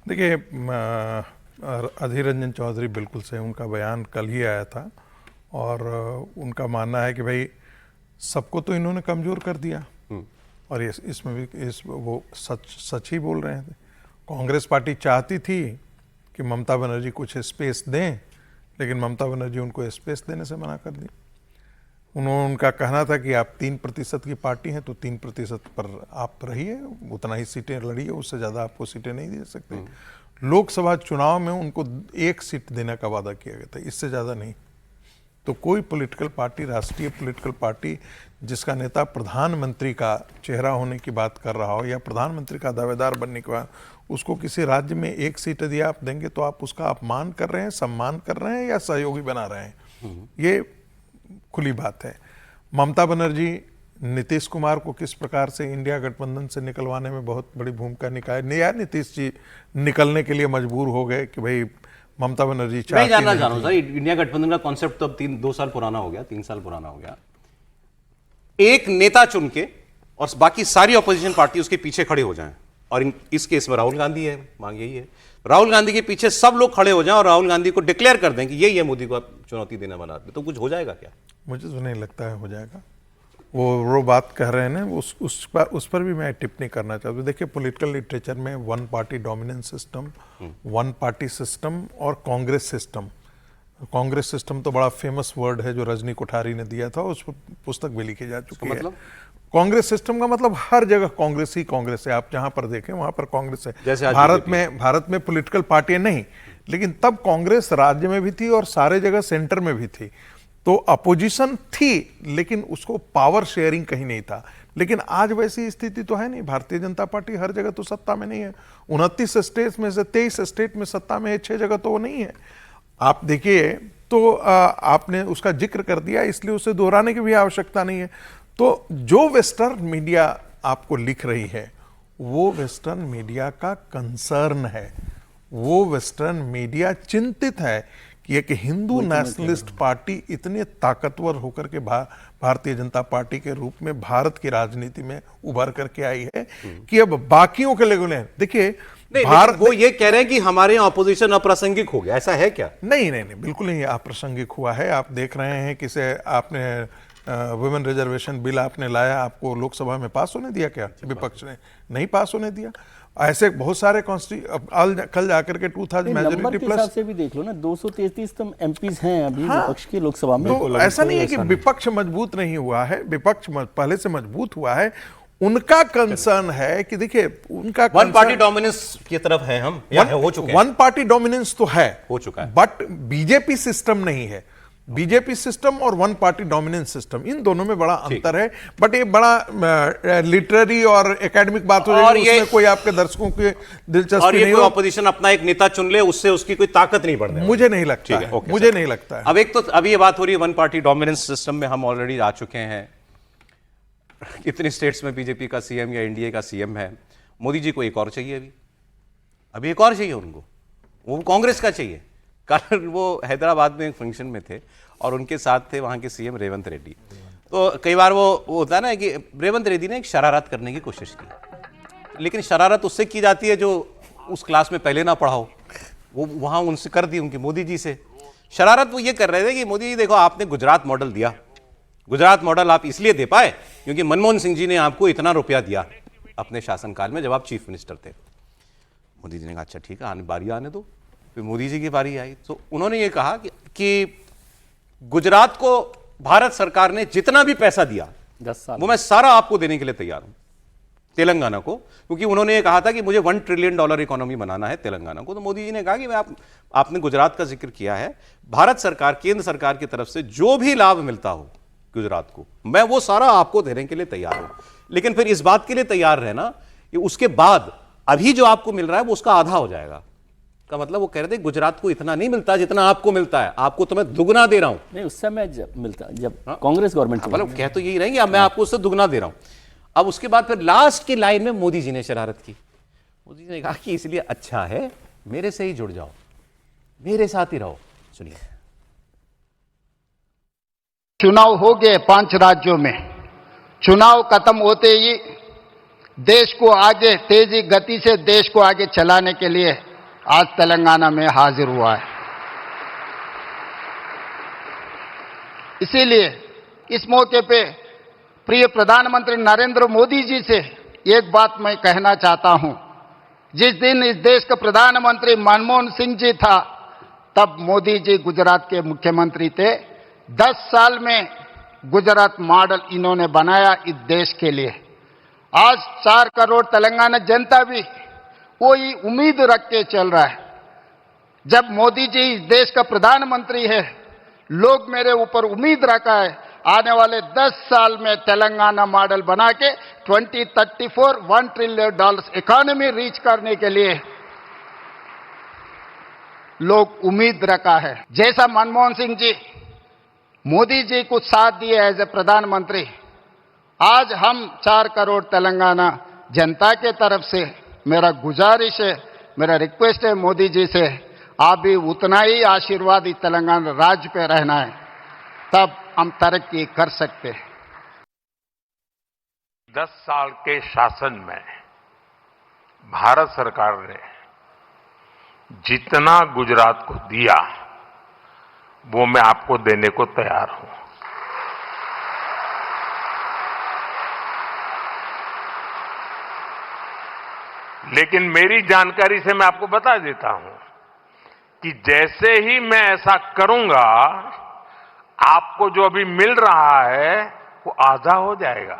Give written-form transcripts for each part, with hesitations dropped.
देखिए, अधीर रंजन चौधरी बिल्कुल सही, उनका बयान कल ही आया था और उनका मानना है कि भाई सबको तो इन्होंने कमज़ोर कर दिया और इसमें भी वो सच ही बोल रहे थे। कांग्रेस पार्टी चाहती थी कि ममता बनर्जी कुछ स्पेस दें, लेकिन ममता बनर्जी उनको स्पेस देने से मना कर दी। उनका कहना था कि आप 3% की पार्टी हैं तो 3% पर आप रहिए, उतना ही सीटें लड़िए, उससे ज़्यादा आपको सीटें नहीं दे सकते। लोकसभा चुनाव में उनको 1 सीट देने का वादा किया गया था, इससे ज़्यादा नहीं। तो कोई पॉलिटिकल पार्टी, राष्ट्रीय पॉलिटिकल पार्टी जिसका नेता प्रधानमंत्री का चेहरा होने की बात कर रहा हो या प्रधानमंत्री का दावेदार बनने के बाद उसको किसी राज्य में 1 सीट यदि आप देंगे तो आप उसका अपमान कर रहे हैं, सम्मान कर रहे हैं या सहयोगी बना रहे हैं, ये खुली बात है। ममता बनर्जी नीतीश कुमार को किस प्रकार से इंडिया गठबंधन से निकलवाने में बहुत बड़ी भूमिका निकाली। यार नीतीश जी निकलने के लिए मजबूर हो गए कि भाई ममता बनर्जी चाहती मैं जानना चाह रहा हूं सर, इंडिया गठबंधन का कॉन्सेप्ट तो अब 2 साल पुराना हो गया, 3 साल पुराना हो गया। एक नेता चुन के और बाकी सारी ऑपोजिशन पार्टी उसके पीछे खड़े हो जाएं, और इस केस में राहुल गांधी है, मांग यही है, राहुल गांधी के पीछे सब लोग खड़े हो जाएं और राहुल गांधी को डिक्लेयर कर दें कि यही है मोदी को चुनौती देने वाला आदमी, तो कुछ हो जाएगा क्या? मुझे तो नहीं लगता है हो जाएगा। वो बात कह रहे हैं ना, उस पर भी मैं टिप्पणी करना चाहता हूँ। देखिए, पॉलिटिकल लिटरेचर में 1 party dominance system, 1 party system और कांग्रेस सिस्टम। कांग्रेस सिस्टम तो बड़ा फेमस वर्ड है जो रजनी कोठारी ने दिया था, उस पुस्तक भी लिखी जा चुकी है। कांग्रेस सिस्टम का मतलब हर जगह कांग्रेस ही कांग्रेस है, आप जहां पर देखें वहां पर कांग्रेस है। जैसे भारत में पॉलिटिकल पार्टियां नहीं, लेकिन तब कांग्रेस राज्य में भी थी और सारे जगह सेंटर में भी थी, तो अपोजिशन थी, लेकिन उसको पावर शेयरिंग कहीं नहीं था। लेकिन आज वैसी स्थिति तो है नहीं, भारतीय जनता पार्टी हर जगह तो सत्ता में नहीं है। 29 स्टेट में से 23 स्टेट में सत्ता में है, 6 जगह तो वो नहीं है। आप देखिए, तो आपने उसका जिक्र कर दिया, इसलिए उसे दोहराने की भी आवश्यकता नहीं है। तो जो वेस्टर्न मीडिया आपको लिख रही है वो वेस्टर्न मीडिया का कंसर्न है, वो वेस्टर्न मीडिया चिंतित है कि एक हिंदू नेशनलिस्ट पार्टी इतने ताकतवर होकर के भारतीय जनता पार्टी के रूप में भारत की राजनीति में उभर करके आई है कि अब बाकियों के लिए देखिए, भारत वो ये कह रहे हैं कि हमारे ऑपोजिशन अप्रासंगिक हो गया, ऐसा है क्या? नहीं, बिल्कुल नहीं अप्रासंगिक हुआ है। आप देख रहे हैं कि आपने वुमेन रिजर्वेशन बिल आपने लाया, आपको लोकसभा में पास होने दिया क्या? विपक्ष ने नहीं पास होने दिया। ऐसे बहुत सारे कल जाकर के 2000 मेजोरिटी प्लस से भी देख लो ना, 233 तो एमपीज हैं अभी विपक्ष की लोकसभा में। तो ऐसा नहीं है कि विपक्ष मजबूत नहीं हुआ है, विपक्ष पहले से मजबूत हुआ है। उनका कंसर्न है कि देखिए, उनका 1 पार्टी डोमिनेंस की तरफ है हम, या हो चुके हैं। 1 पार्टी डोमिनेंस तो है, हो चुका है, बट बीजेपी सिस्टम नहीं है। बीजेपी सिस्टम और 1 पार्टी डोमिनेंस सिस्टम, इन दोनों में बड़ा अंतर है। बट ये बड़ा लिटरेरी और एकेडमिक बात हो रही है, उसमें कोई आपके दर्शकों की दिलचस्पी नहीं हो। ऑपोजिशन अपना एक नेता चुन ले, उससे उसकी कोई ताकत नहीं बढ़ने, मुझे नहीं लगता है, मुझे नहीं लगता है। अब ये बात हो रही है 1 पार्टी डोमिनेंस सिस्टम में हम ऑलरेडी आ चुके हैं। कितने स्टेट्स में बीजेपी का सीएम या एनडीए का सीएम है। मोदी जी को एक और चाहिए, अभी एक और चाहिए उनको, वो कांग्रेस का चाहिए। कल वो हैदराबाद में एक फंक्शन में थे और उनके साथ थे वहाँ के सीएम रेवंत रेड्डी। तो कई बार वो होता है ना कि रेवंत रेड्डी ने एक शरारत करने की कोशिश की, लेकिन शरारत उससे की जाती है जो उस क्लास में पहले ना पढ़ा हो। वो वहाँ उनसे कर दी, उनकी मोदी जी से शरारत। वो ये कर रहे थे कि मोदी जी देखो, आपने गुजरात मॉडल दिया, गुजरात मॉडल आप इसलिए दे पाए क्योंकि मनमोहन सिंह जी ने आपको इतना रुपया दिया अपने शासनकाल में जब आप चीफ मिनिस्टर थे। मोदी जी ने कहा अच्छा ठीक है, बारी आने दो। फिर मोदी जी की बारी आई तो उन्होंने ये कहा कि गुजरात को भारत सरकार ने जितना भी पैसा दिया 10 साल वो मैं सारा आपको देने के लिए तैयार हूं, तेलंगाना को, क्योंकि उन्होंने ये कहा था कि मुझे $1 ट्रिलियन इकोनॉमी बनाना है तेलंगाना को। तो मोदी जी ने कहा कि आपने गुजरात का जिक्र किया है, भारत सरकार, केंद्र सरकार की तरफ से जो भी लाभ मिलता हो गुजरात को, मैं वो सारा आपको देने के लिए तैयार हूं। लेकिन फिर इस बात के लिए तैयार रहना कि उसके बाद अभी जो आपको मिल रहा है वो उसका आधा हो जाएगा। का मतलब वो कह रहे थे गुजरात को इतना नहीं मिलता जितना आपको मिलता है, आपको तो मैं दुगना दे रहा हूं। नहीं, उस समय जब मिलता, जब कांग्रेस गवर्नमेंट, मतलब कह तो यही रहेंगे, अब मैं आपको उससे दुगना दे रहा हूं। अब उसके बाद फिर लास्ट की लाइन में मोदी जी ने शरारत की। मोदी जी ने कहा कि इसलिए अच्छा है मेरे से ही जुड़ जाओ, मेरे साथ ही रहो। सुनिए। चुनाव हो गए 5 राज्यों में। चुनाव खत्म होते ही देश को आगे तेजी गति से देश को आगे चलाने के लिए आज तेलंगाना में हाजिर हुआ है। इसीलिए इस मौके पे प्रिय प्रधानमंत्री नरेंद्र मोदी जी से एक बात मैं कहना चाहता हूं। जिस दिन इस देश का प्रधानमंत्री मनमोहन सिंह जी था, तब मोदी जी गुजरात के मुख्यमंत्री थे। 10 साल में गुजरात मॉडल इन्होंने बनाया इस देश के लिए। आज 4 करोड़ तेलंगाना जनता भी वही उम्मीद रख के चल रहा है। जब मोदी जी इस देश का प्रधानमंत्री है, लोग मेरे ऊपर उम्मीद रखा है आने वाले 10 साल में तेलंगाना मॉडल बना के 2034 $1 ट्रिलियन इकोनॉमी रीच करने के लिए लोग उम्मीद रखा है। जैसा मनमोहन सिंह जी मोदी जी को साथ दिए एज ए प्रधानमंत्री, आज हम 4 करोड़ तेलंगाना जनता के तरफ से मेरा गुजारिश है, मेरा रिक्वेस्ट है मोदी जी से, आप भी उतना ही आशीर्वाद इस तेलंगाना राज्य पे रहना है, तब हम तरक्की कर सकते हैं। 10 साल के शासन में भारत सरकार ने जितना गुजरात को दिया वो मैं आपको देने को तैयार हूं। लेकिन मेरी जानकारी से मैं आपको बता देता हूं कि जैसे ही मैं ऐसा करूंगा, आपको जो अभी मिल रहा है वो आधा हो जाएगा।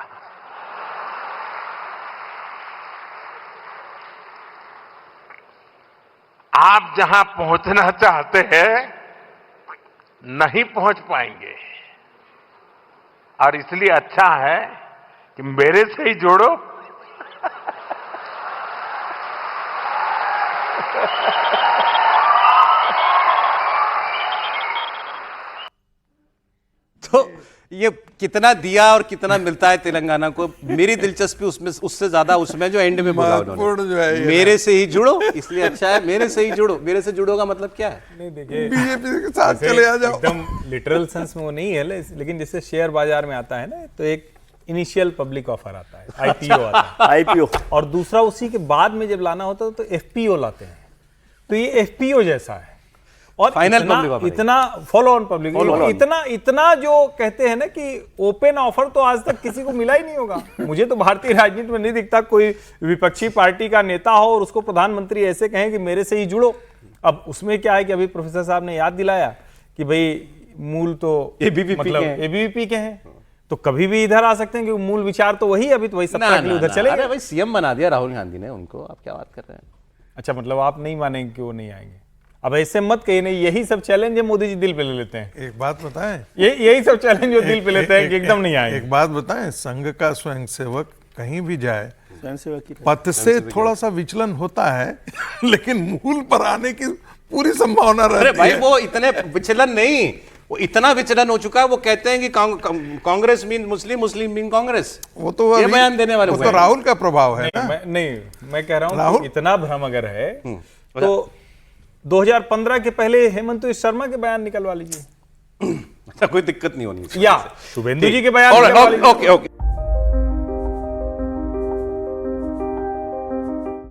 आप जहां पहुंचना चाहते हैं नहीं पहुंच पाएंगे, और इसलिए अच्छा है कि मेरे से ही जोड़ो। तो ये कितना दिया और कितना मिलता है तेलंगाना को, मेरी दिलचस्पी उसमें उससे ज्यादा उसमें जो एंड में बोला महत्वपूर्ण जो है उन्होंने, ये मेरे से ही जुड़ो, इसलिए अच्छा है मेरे से ही जुड़ो। मेरे से जुड़ो का मतलब क्या है? नहीं देखिए, बीजेपी के साथ वैसे चले आ जाओ। एकदम लिटरल सेंस में वो नहीं है, लेकिन जैसे शेयर बाजार में आता है ना, तो एक इनिशियल पब्लिक ऑफर आता है, आईपीओ आता है, आईपीओ, और दूसरा उसी के बाद में जब लाना होता है तो एफपीओ लाते हैं। तो ये एफपीओ जैसा है, और फाइनल पब्लिक ऑफर, इतना फॉलो ऑन पब्लिक, इतना जो कहते हैं ना कि ओपन ऑफर तो आज तक किसी को मिला ही नहीं होगा। मुझे तो भारतीय राजनीति में नहीं दिखता कोई विपक्षी पार्टी का नेता हो और उसको प्रधानमंत्री ऐसे कहें कि मेरे से ही जुड़ो। अब उसमें क्या है कि अभी प्रोफेसर साहब ने याद दिलाया कि भाई मूल तो एबीवीपी के हैं, तो कभी भी इधर आ सकते हैं, क्योंकि मूल विचार तो वही, अभी तो वही सत्ता के लिए उधर चले। अरे भाई सीएम बना दिया राहुल गांधी ने उनको, आप क्या बात कर रहे हैं? अच्छा, मतलब आप नहीं मानेंगे कि वो नहीं आएंगे? अब ऐसे मत कहिए, नहीं, यही सब चैलेंज है मोदी जी दिल पे ले लेते हैं। एक बात बताएं, यही सब चैलेंज जो दिल पे लेते हैं कि एकदम नहीं आएंगे। एक बात बताएं, संघ का स्वयंसेवक कहीं भी जाए, स्वयंसेवक की पथ से थोड़ा सा विचलन होता है, लेकिन मूल पर आने की पूरी संभावना रहती है। अरे भाई वो इतने विचलन नहीं, वो इतना विचलन हो चुका है, वो कहते हैं कि कांग्रेस मीन मुस्लिम, मुस्लिम मीन कांग्रेस। वो तो ये बयान देने वाले वो तो राहुल का प्रभाव है ना। मैं कह रहा हूं कि इतना भ्रम अगर है तो 2015 के पहले हेमंत शर्मा के बयान निकलवा लीजिए, कोई दिक्कत नहीं होनी चाहिए, या शुभेंदु जी के बयान निकलवा लीजिए। Okay okay.